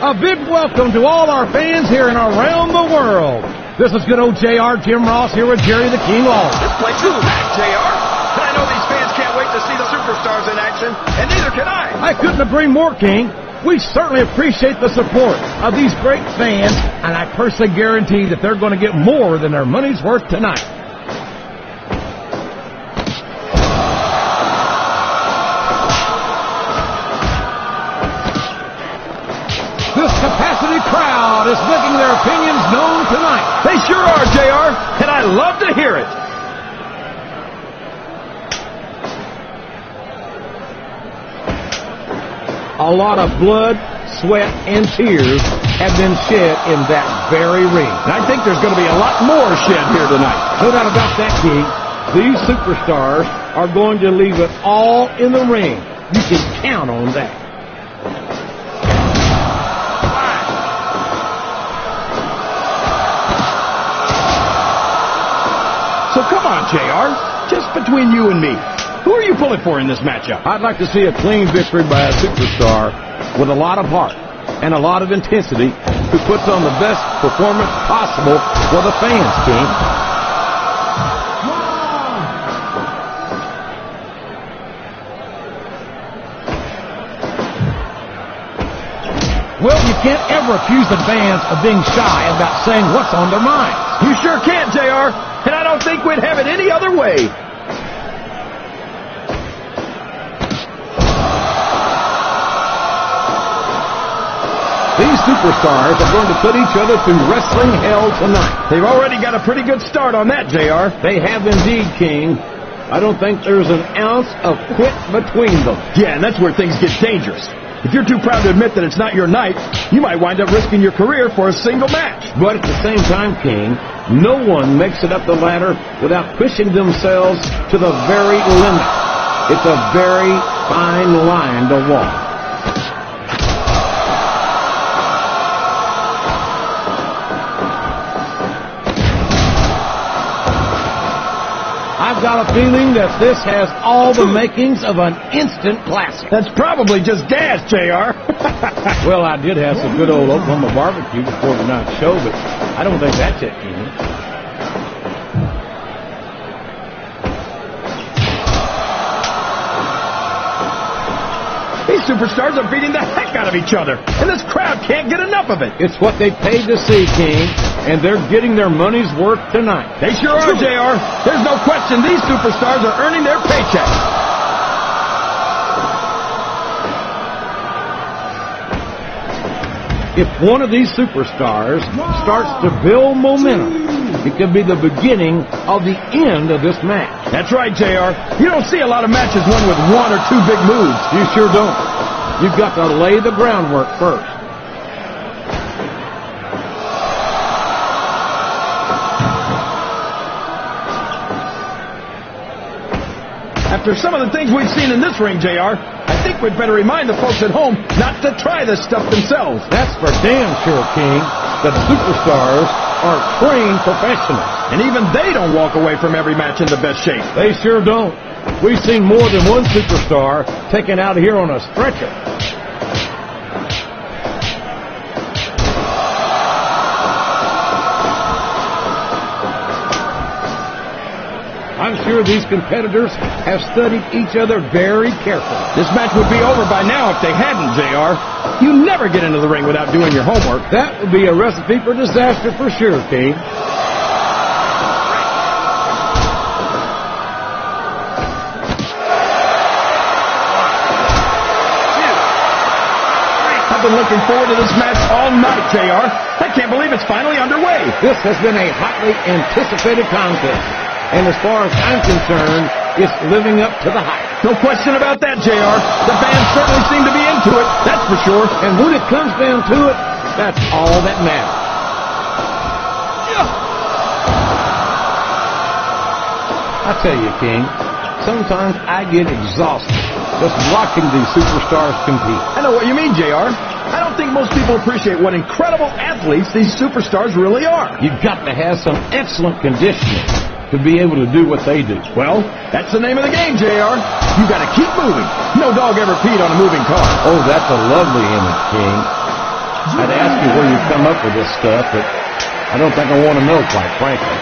A big welcome to all our fans here and around the world. This is good old JR, Jim Ross here with Jerry the King Lawler. This place is packed, JR. And I know these fans can't wait to see the superstars in action, and neither can I. I couldn't agree more, King. We certainly appreciate the support of these great fans, and I personally guarantee that they're going to get more than their money's worth tonight. This capacity crowd is making their opinions known tonight. They sure are, JR, and I love to hear it. A lot of blood, sweat, and tears have been shed in that very ring. And I think there's going to be a lot more shed here tonight. No doubt about that, King. These superstars are going to leave it all in the ring. You can count on that. So come on, JR, just between you and me, who are you pulling for in this matchup? I'd like to see a clean victory by a superstar with a lot of heart and a lot of intensity who puts on the best performance possible for the fans, King. Well, you can't ever accuse the fans of being shy about saying what's on their minds. You sure can't, JR, and I don't think we'd have it any other way. These superstars are going to put each other through wrestling hell tonight. They've already got a pretty good start on that, JR. They have indeed, King. I don't think there's an ounce of quit between them. Yeah, and that's where things get dangerous. If you're too proud to admit that it's not your night, you might wind up risking your career for a single match. But at the same time, King, no one makes it up the ladder without pushing themselves to the very limit. It's a very fine line to walk. I've got a feeling that this has all the makings of an instant classic. That's probably just gas, JR. Well, I did have some good old Oklahoma barbecue before tonight's show, but I don't think that's it, King. These superstars are beating the heck out of each other, and this crowd can't get enough of it. It's what they paid to see, King, and they're getting their money's worth tonight. They sure are, JR. There's no question these superstars are earning their paychecks. If one of these superstars starts to build momentum, it could be the beginning of the end of this match. That's right, JR. You don't see a lot of matches won with one or two big moves. You sure don't. You've got to lay the groundwork first. After some of the things we've seen in this ring, JR, I think we'd better remind the folks at home not to try this stuff themselves. That's for damn sure, King. The superstars are trained professionals. And even they don't walk away from every match in the best shape. They sure don't. We've seen more than one superstar taken out of here on a stretcher. I'm sure these competitors have studied each other very carefully. This match would be over by now if they hadn't, JR. You never get into the ring without doing your homework. That would be a recipe for disaster for sure, King. I've been looking forward to this match all night, JR. I can't believe it's finally underway. This has been a hotly anticipated contest. And as far as I'm concerned, it's living up to the hype. No question about that, JR. The fans certainly seem to be into it, that's for sure. And when it comes down to it, that's all that matters. I tell you, King, sometimes I get exhausted just watching these superstars compete. I know what you mean, JR. I don't think most people appreciate what incredible athletes these superstars really are. You've got to have some excellent conditioning to be able to do what they do. Well, that's the name of the game, JR. You got to keep moving. No dog ever peed on a moving car. Oh, that's a lovely image, King. I'd ask you where you come up with this stuff, but I don't think I want to know, quite frankly.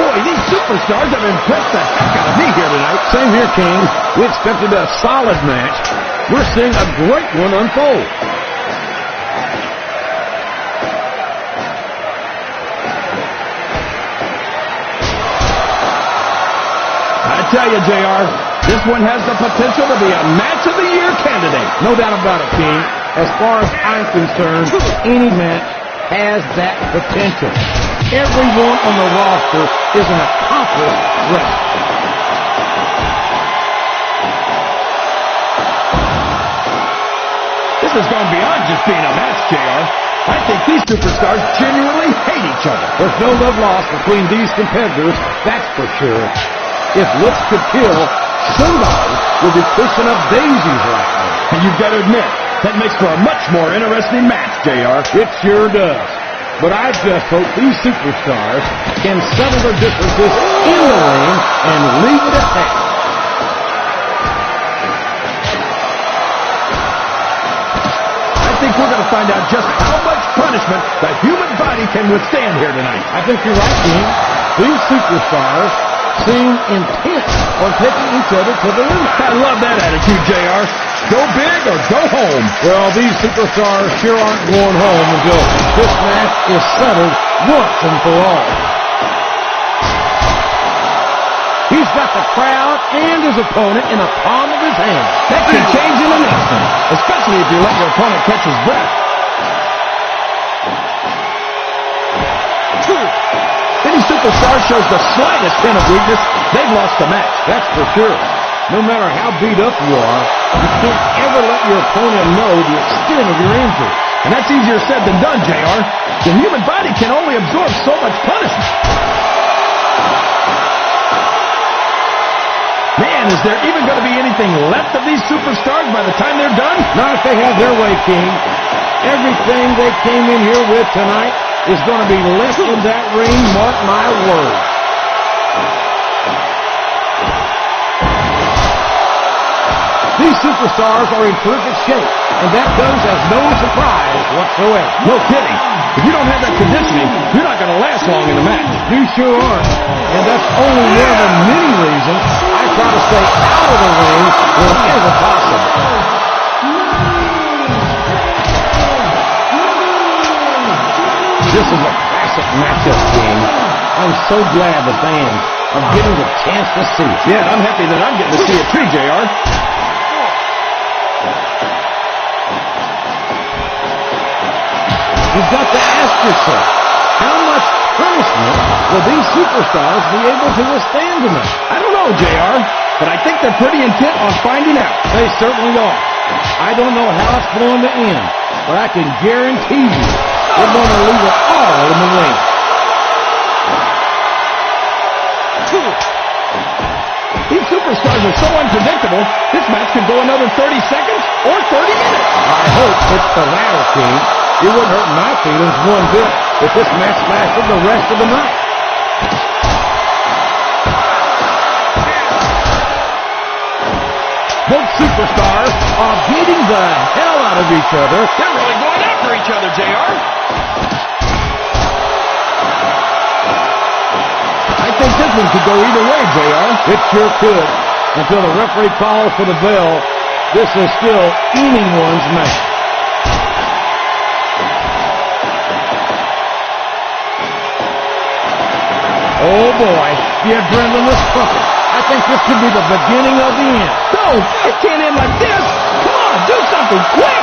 Boy, these superstars have impressed the heck out of me here tonight. Same here, King. We expected a solid match. We're seeing a great one unfold. I tell you, JR, this one has the potential to be a Match of the Year candidate. No doubt about it, King. As far as I'm concerned, any match has that potential. Everyone on the roster is an accomplished wrestler. This has gone beyond just being a match, JR. I think these superstars genuinely hate each other. There's no love lost between these competitors, that's for sure. If looks could kill, somebody will be pushing up daisies right now. And you've got to admit, that makes for a much more interesting match, JR. It sure does. But I just hope these superstars can settle their differences in the ring and leave it at that. I think we're going to find out just how much punishment the human body can withstand here tonight. I think you're right, King. These superstars seem intent on taking each other to the limit. I love that attitude, JR. Go big or go home. Well, these superstars sure aren't going home until this match is settled once and for all. He's got the crowd and his opponent in the palm of his hand. That can change in an instant, especially if you let your opponent catch his breath. If any superstar shows the slightest hint of weakness, they've lost the match. That's for sure. No matter how beat up you are, you can't ever let your opponent know the extent of your injury. And that's easier said than done, JR. The human body can only absorb so much punishment. Man, is there even going to be anything left of these superstars by the time they're done? Not if they have their way, King. Everything they came in here with tonight is going to be left in that ring, mark my words. These superstars are in perfect shape, and that comes as no surprise whatsoever. No kidding. If you don't have that conditioning, you're not going to last long in the match. You sure aren't. And that's only one of the many reasons I try to stay out of the ring whenever possible. This is a classic matchup, King. I'm so glad the fans are getting the chance to see it. Yeah, I'm happy that I'm getting to see it too, JR. You've got to ask yourself, how much punishment will these superstars be able to withstand tonight? I don't know, JR, but I think they're pretty intent on finding out. They certainly are. I don't know how it's going to end, but I can guarantee you they're going to leave it all in the ring. These superstars are so unpredictable, this match could go another 30 seconds or 30 minutes. I hope it's the latter, King. It wouldn't hurt my feelings one bit if this match lasted the rest of the night. Both superstars are beating the hell out of each other. They're really going after each other, JR. I think this one could go either way, JR. It sure could. Until the referee calls for the bell, this is still anyone's match. Oh boy, the adrenaline is pumping. I think this could be the beginning of the end. No, it can't end like this. Come on, do something quick.